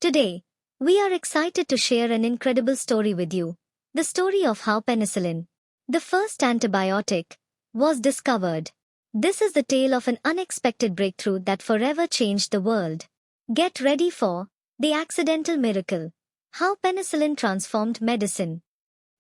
Today, we are excited to share an incredible story with you. The story of how penicillin, the first antibiotic, was discovered. This is the tale of an unexpected breakthrough that forever changed the world. Get ready for the accidental miracle. How penicillin transformed medicine.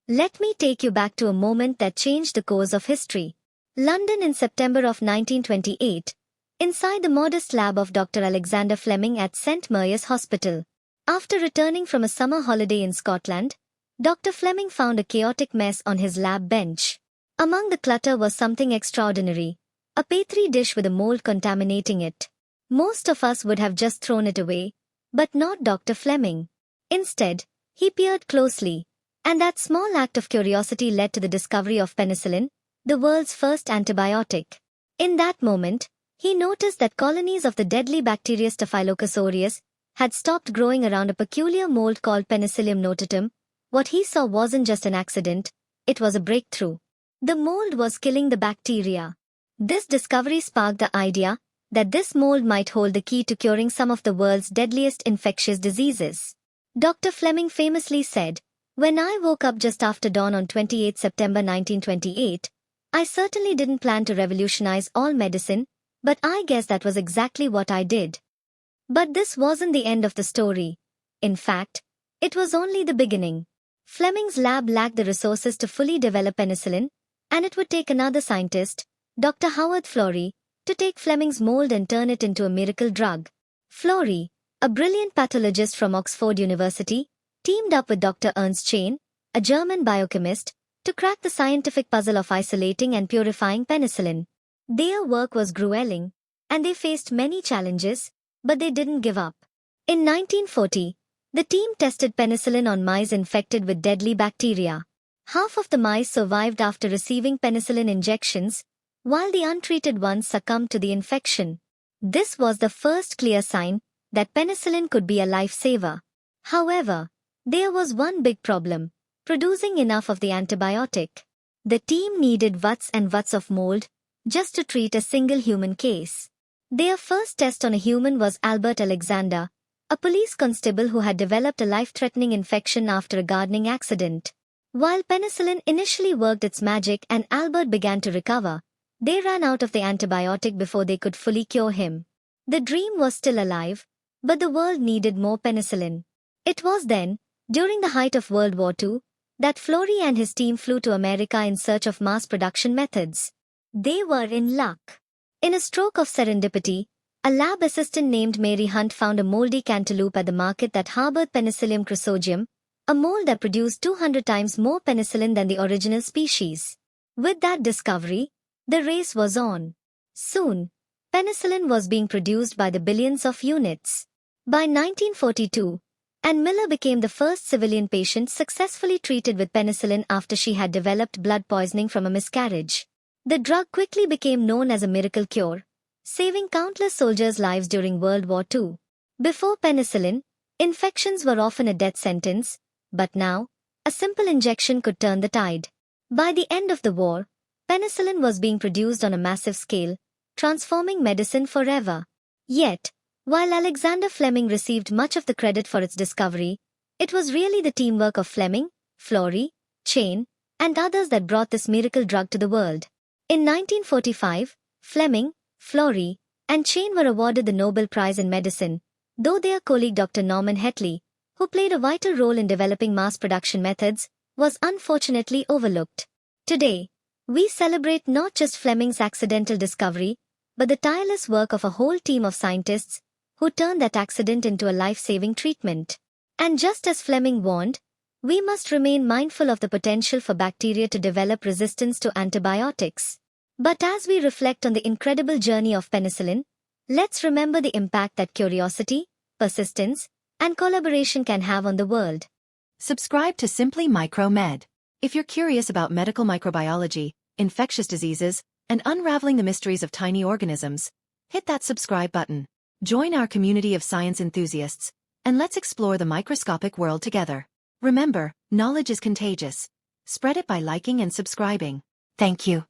Let me take you back to a moment that changed the course of history. London in September of 1928. Inside the modest lab of Dr. Alexander Fleming at St. Mary's Hospital. After returning from a summer holiday in Scotland, Dr. Fleming found a chaotic mess on his lab bench. Among the clutter was something extraordinary. A Petri dish with a mold contaminating it. Most of us would have just thrown it away, but not Dr. Fleming. Instead, he peered closely, and that small act of curiosity led to the discovery of penicillin, the world's first antibiotic. In that moment, he noticed that colonies of the deadly bacteria Staphylococcus aureus had stopped growing around a peculiar mold called Penicillium notatum. What he saw wasn't just an accident, it was a breakthrough. The mold was killing the bacteria. This discovery sparked the idea that this mold might hold the key to curing some of the world's deadliest infectious diseases. Dr. Fleming famously said, "When I woke up just after dawn on 28 September 1928, I certainly didn't plan to revolutionize all medicine, but I guess that was exactly what I did." But this wasn't the end of the story. In fact, it was only the beginning. Fleming's lab lacked the resources to fully develop penicillin, and it would take another scientist, Dr. Howard Florey, to take Fleming's mold and turn it into a miracle drug. Florey, a brilliant pathologist from Oxford University, teamed up with Dr. Ernst Chain, a German biochemist, to crack the scientific puzzle of isolating and purifying penicillin. Their work was grueling, and they faced many challenges, but they didn't give up. In 1940, the team tested penicillin on mice infected with deadly bacteria. Half of the mice survived after receiving penicillin injections, while the untreated ones succumbed to the infection. This was the first clear sign that penicillin could be a lifesaver. However, there was one big problem: producing enough of the antibiotic. The team needed vats and vats of mold just to treat a single human case. Their first test on a human was Albert Alexander, a police constable who had developed a life-threatening infection after a gardening accident. While penicillin initially worked its magic and Albert began to recover, they ran out of the antibiotic before they could fully cure him. The dream was still alive, but the world needed more penicillin. It was then, during the height of World War II, that Florey and his team flew to America in search of mass production methods. They were in luck. In a stroke of serendipity, a lab assistant named Mary Hunt found a moldy cantaloupe at the market that harbored Penicillium chrysogeum, a mold that produced 200 times more penicillin than the original species. With that discovery, the race was on. Soon, penicillin was being produced by the billions of units. By 1942, Ann Miller became the first civilian patient successfully treated with penicillin after she had developed blood poisoning from a miscarriage. The drug quickly became known as a miracle cure, saving countless soldiers' lives during World War II. Before penicillin, infections were often a death sentence, but now, a simple injection could turn the tide. By the end of the war, penicillin was being produced on a massive scale, transforming medicine forever. Yet, while Alexander Fleming received much of the credit for its discovery, it was really the teamwork of Fleming, Florey, Chain, and others that brought this miracle drug to the world. In 1945, Fleming, Florey, and Chain were awarded the Nobel Prize in Medicine, though their colleague Dr. Norman Hetley, who played a vital role in developing mass production methods, was unfortunately overlooked. Today, we celebrate not just Fleming's accidental discovery, but the tireless work of a whole team of scientists who turned that accident into a life-saving treatment. And just as Fleming warned, we must remain mindful of the potential for bacteria to develop resistance to antibiotics. But as we reflect on the incredible journey of penicillin, let's remember the impact that curiosity, persistence, and collaboration can have on the world. Subscribe to Simply Micromed. If you're curious about medical microbiology, infectious diseases, and unraveling the mysteries of tiny organisms, hit that subscribe button. Join our community of science enthusiasts, and let's explore the microscopic world together. Remember, knowledge is contagious. Spread it by liking and subscribing. Thank you.